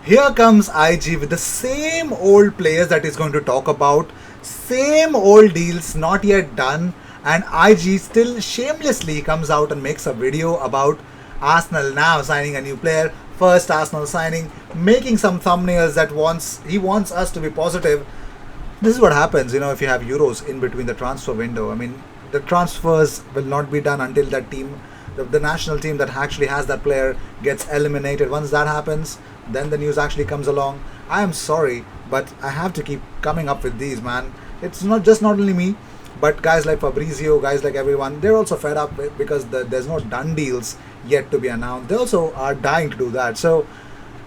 Here comes IG with the same old players that he's going to talk about, same old deals not yet done, and IG still shamelessly comes out and makes a video about Arsenal now signing a new player, first Arsenal signing, making some thumbnails that he wants us to be positive. This is what happens, if you have Euros in between the transfer window. I mean, the transfers will not be done until that team, the national team that actually has that player, gets eliminated. Once that happens, then the news actually comes along. I am sorry, but I have to keep coming up with these, man. It's not only me, but guys like Fabrizio, guys like everyone, they're also fed up because there's no done deals yet to be announced. They also are dying to do that. So,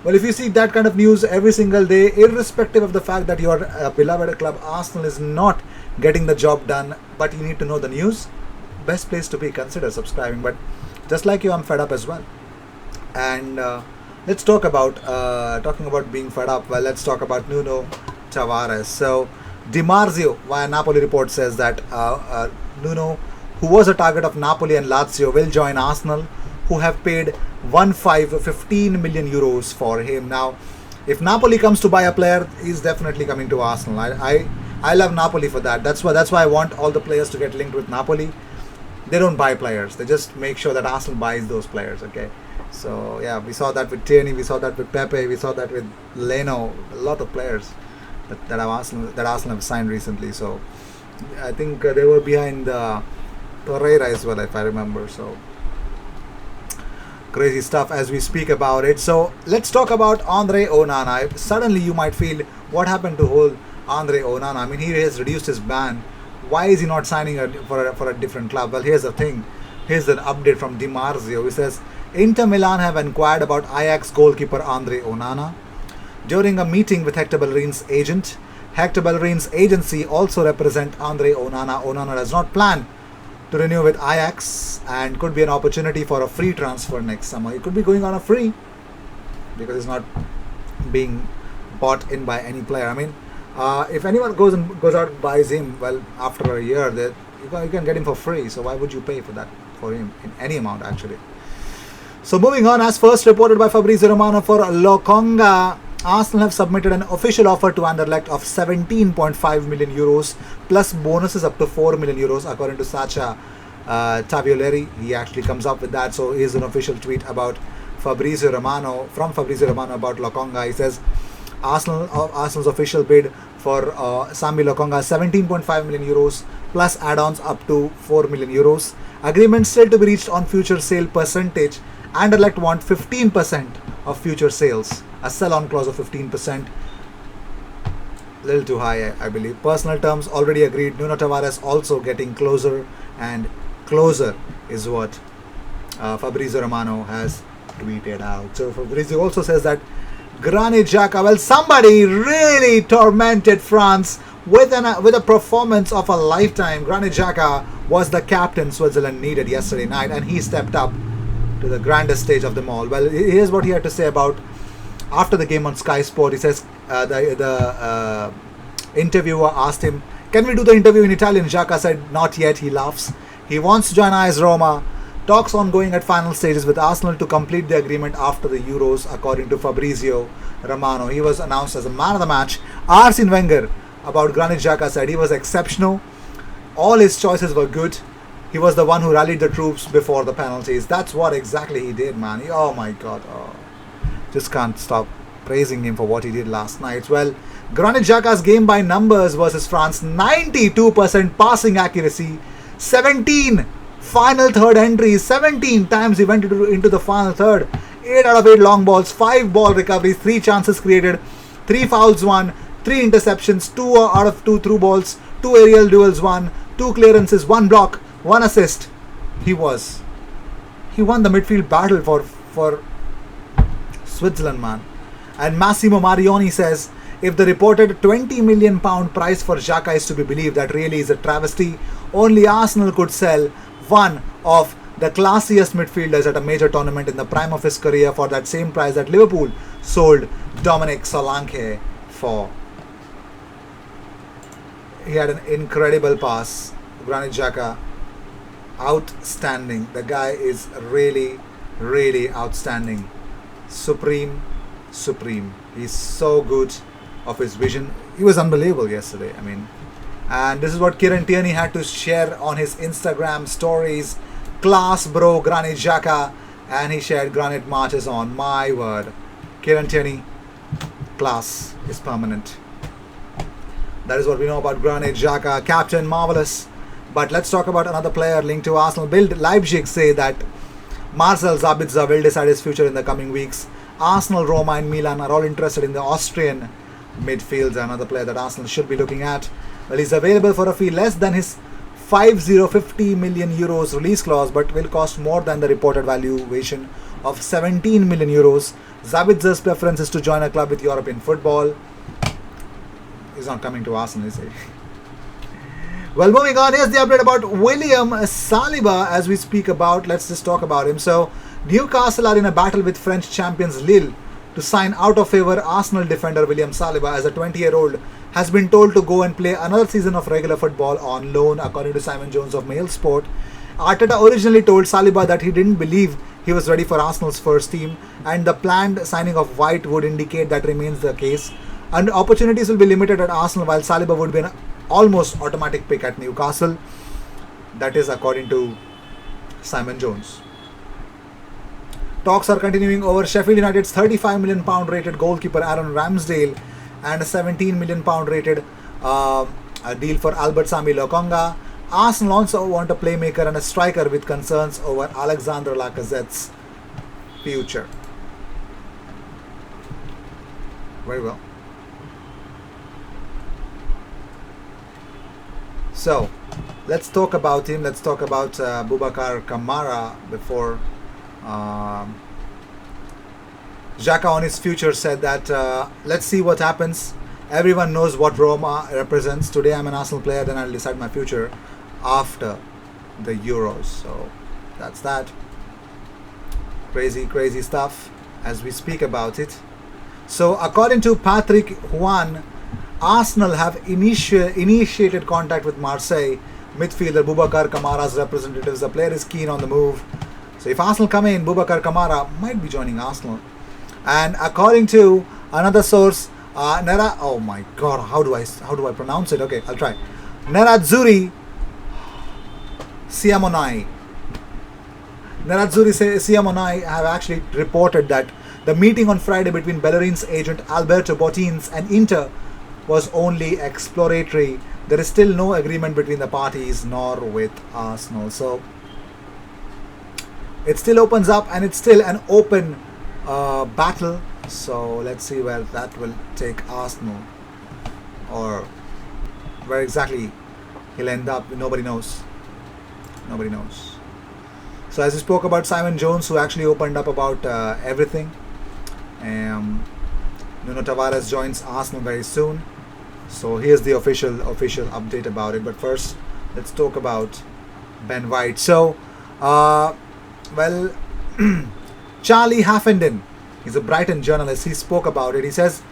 well, if you see that kind of news every single day, irrespective of the fact that your beloved club Arsenal is not getting the job done, but you need to know the news, best place to be, consider subscribing. But just like you, I'm fed up as well. And let's talk about talking about being fed up. Well, let's talk about Nuno Tavares. So, Di Marzio via Napoli report says that Nuno, who was a target of Napoli and Lazio, will join Arsenal, who have paid 15 million euros for him. Now, if Napoli comes to buy a player, he's definitely coming to Arsenal. I love Napoli for that. That's why I want all the players to get linked with Napoli. They don't buy players. They just make sure that Arsenal buys those players. Okay. So yeah, we saw that with Tierney, we saw that with Pepe, we saw that with Leno. A lot of players that Arsenal have signed recently. So I think they were behind Torreira as well, if I remember. So crazy stuff as we speak about it. So let's talk about Andre Onana. Suddenly you might feel, what happened to whole Andre Onana? I mean, he has reduced his ban. Why is he not signing for a different club? Well, here's the thing. Here's an update from Di Marzio. He says Inter Milan have inquired about Ajax goalkeeper Andre Onana. During a meeting with Hector Bellerin's agent, Hector Bellerin's agency also represent Andre Onana. Onana does not plan to renew with Ajax and could be an opportunity for a free transfer next summer. He could be going on a free because he's not being bought in by any player. I mean, if anyone goes out and buys him, well, after a year, you can get him for free. So why would you pay for that for him in any amount actually? So moving on, as first reported by Fabrizio Romano for Lokonga, Arsenal have submitted an official offer to Anderlecht of 17.5 million euros plus bonuses up to 4 million euros, according to Sacha Tavioleri. He actually comes up with that. So here's an official tweet about Fabrizio Romano about Lokonga. He says Arsenal's official bid for Sambi Lokonga 17.5 million euros plus add-ons up to 4 million euros. Agreement still to be reached on future sale percentage. Anderlecht want 15% of future sales. A sell-on clause of 15%. Little too high, I believe. Personal terms already agreed. Nuno Tavares also getting closer and closer is what Fabrizio Romano has tweeted out. So Fabrizio also says that Granit Xhaka, well, somebody really tormented France with a performance of a lifetime. Granit Xhaka was the captain Switzerland needed yesterday night, and he stepped up to the grandest stage of them all. Well, here's what he had to say about after the game on Sky Sport. He says the interviewer asked him, "Can we do the interview in Italian?" Xhaka said, "Not yet." He laughs. He wants to join AS Roma. Talks ongoing at final stages with Arsenal to complete the agreement after the Euros, according to Fabrizio Romano. He was announced as a man of the match. Arsene Wenger about Granit Xhaka said he was exceptional. All his choices were good. He was the one who rallied the troops before the penalties. That's what exactly he did, man. Oh my God. Oh. Just can't stop praising him for what he did last night. Well, Granit Xhaka's game by numbers versus France: 92% passing accuracy, 17 final third entries, 17 times he went into the final third, 8 out of 8 long balls, 5 ball recoveries, 3 chances created, 3 fouls won, 3 interceptions, 2 out of 2 through balls, 2 aerial duels won, 2 clearances, 1 block, 1 assist. He won the midfield battle for Switzerland, man. And Massimo Marioni says, if the reported £20 million price for Xhaka is to be believed, that really is a travesty. Only Arsenal could sell one of the classiest midfielders at a major tournament in the prime of his career for that same price that Liverpool sold Dominic Solanke for. He had an incredible pass. Granit Xhaka, outstanding. The guy is really, really outstanding. Supreme, supreme. He's so good of his vision. He was unbelievable yesterday. I mean, and this is what Kieran Tierney had to share on his Instagram stories. Class bro, Granit Xhaka, and he shared Granit marches on. My word, Kieran Tierney, class is permanent. That is what we know about Granit Xhaka, captain, marvelous. But let's talk about another player linked to Arsenal. Bild Leipzig say that Marcel Sabitzer will decide his future in the coming weeks. Arsenal, Roma and Milan are all interested in the Austrian midfielder, another player that Arsenal should be looking at. Well, he's available for a fee less than his 50 million euros release clause, but will cost more than the reported valuation of 17 million euros. Zabitzer's preference is to join a club with European football. He's not coming to Arsenal, is he? Well, moving on, here's the update about William Saliba as we speak about. Let's just talk about him. So, Newcastle are in a battle with French champions Lille to sign out of favour Arsenal defender William Saliba, as a 20-year-old has been told to go and play another season of regular football on loan, according to Simon Jones of Mail Sport. Arteta originally told Saliba that he didn't believe he was ready for Arsenal's first team, and the planned signing of White would indicate that remains the case. And opportunities will be limited at Arsenal, while Saliba would be an almost automatic pick at Newcastle. That is according to Simon Jones. Talks are continuing over Sheffield United's £35 million rated goalkeeper Aaron Ramsdale and a £17 million rated a deal for Albert Sami Lokonga. Arsenal also want a playmaker and a striker, with concerns over Alexandre Lacazette's future. Very well. So, let's talk about him. Let's talk about Boubacar Kamara before Xhaka on his future said that let's see what happens. Everyone knows what Roma represents. Today I'm an Arsenal player, then I'll decide my future after the Euros. So that's that. Crazy stuff as we speak about it. So according to Patrick Juan, Arsenal have initiated contact with Marseille midfielder Boubacar Kamara's representatives. The player is keen on the move. So if Arsenal come in, Boubacar Kamara might be joining Arsenal. And according to another source, oh my god, how do I pronounce it? Okay, I'll try. Nerazzurri Siamonai have actually reported that the meeting on Friday between Bellerin's agent Alberto Bottins and Inter was only exploratory. There is still no agreement between the parties nor with Arsenal. So it still opens up and it's still an open battle. So let's see where that will take Arsenal, or where exactly he'll end up. Nobody knows. So as we spoke about Simon Jones, who actually opened up about everything, Nuno Tavares joins Arsenal very soon. So here's the official update about it. But first, let's talk about Ben White. So, Charlie Haffenden, he's a Brighton journalist. He spoke about it. He says,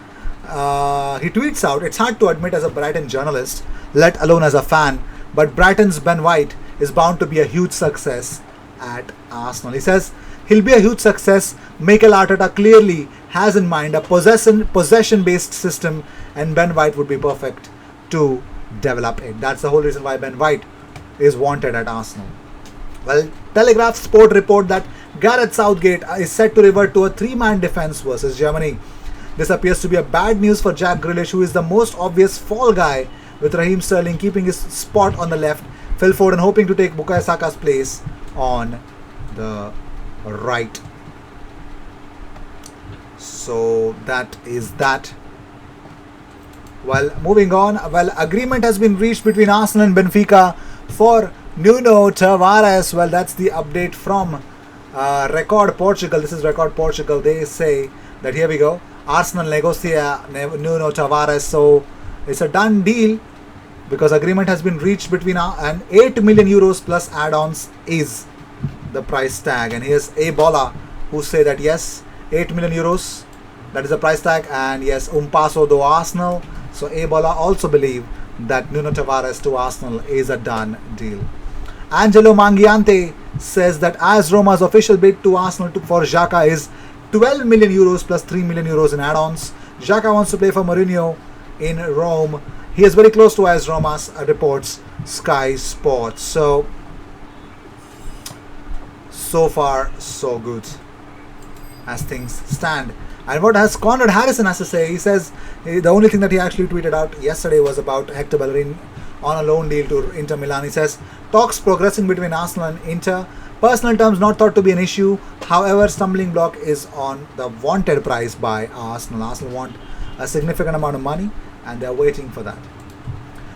he tweets out, "It's hard to admit as a Brighton journalist, let alone as a fan, but Brighton's Ben White is bound to be a huge success at Arsenal." He says he'll be a huge success. Mikel Arteta clearly has in mind a possession-based system, and Ben White would be perfect to develop it. That's the whole reason why Ben White is wanted at Arsenal. Well, Telegraph Sport report that Gareth Southgate is set to revert to a three-man defense versus Germany. This appears to be a bad news for Jack Grealish, who is the most obvious fall guy, with Raheem Sterling keeping his spot on the left, Phil Foden hoping to take Bukayo Saka's place on the right. So that is that. Well, moving on. Well, agreement has been reached between Arsenal and Benfica for Nuno Tavares. Well, that's the update from Record Portugal. This is Record Portugal. They say that here we go. Arsenal negocia Nuno Tavares. So it's a done deal because agreement has been reached between and 8 million euros plus add-ons is the price tag. And here's A Bola who say that yes, 8 million euros, that is the price tag, and yes, paso do Arsenal. So A Bola also believe that Nuno Tavares to Arsenal is a done deal. Angelo Mangiante says that as Roma's official bid to Arsenal for Xhaka is 12 million euros plus 3 million euros in add-ons. Xhaka wants to play for Mourinho in Rome. He is very close to AS Roma, reports Sky Sports. So far, so good as things stand. And what has Conrad Harrison has to say? He says the only thing that he actually tweeted out yesterday was about Hector Bellerin on a loan deal to Inter Milan. He says talks progressing between Arsenal and Inter. Personal terms not thought to be an issue. However, stumbling block is on the wanted price by Arsenal. Arsenal want a significant amount of money and they're waiting for that.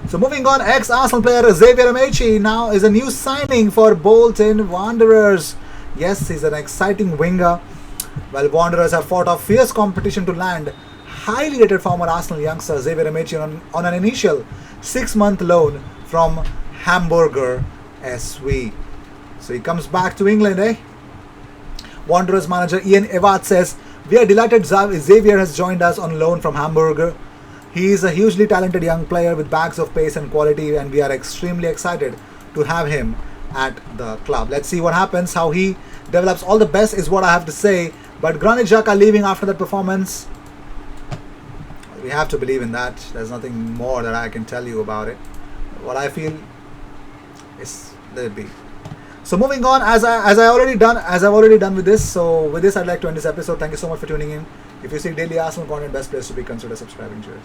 So moving on, ex-Arsenal player Xavier Amici now is a new signing for Bolton Wanderers. Yes, he's an exciting winger. Well, Wanderers have fought off fierce competition to land highly rated former Arsenal youngster Xavier Amici on an initial 6-month loan from Hamburger SV. So he comes back to England, eh? Wanderers manager Ian Evatt says, "We are delighted Xavier has joined us on loan from Hamburger. He is a hugely talented young player with bags of pace and quality, and we are extremely excited to have him at the club." Let's see what happens, how he develops. All the best is what I have to say. But Granit Xhaka leaving after that performance, we have to believe in that. There's nothing more that I can tell you about it. What I feel is let it be. So moving on, as I've already done with this. So with this, I'd like to end this episode. Thank you so much for tuning in. If you seek daily Arsenal content, best place to be, consider subscribing. Cheers.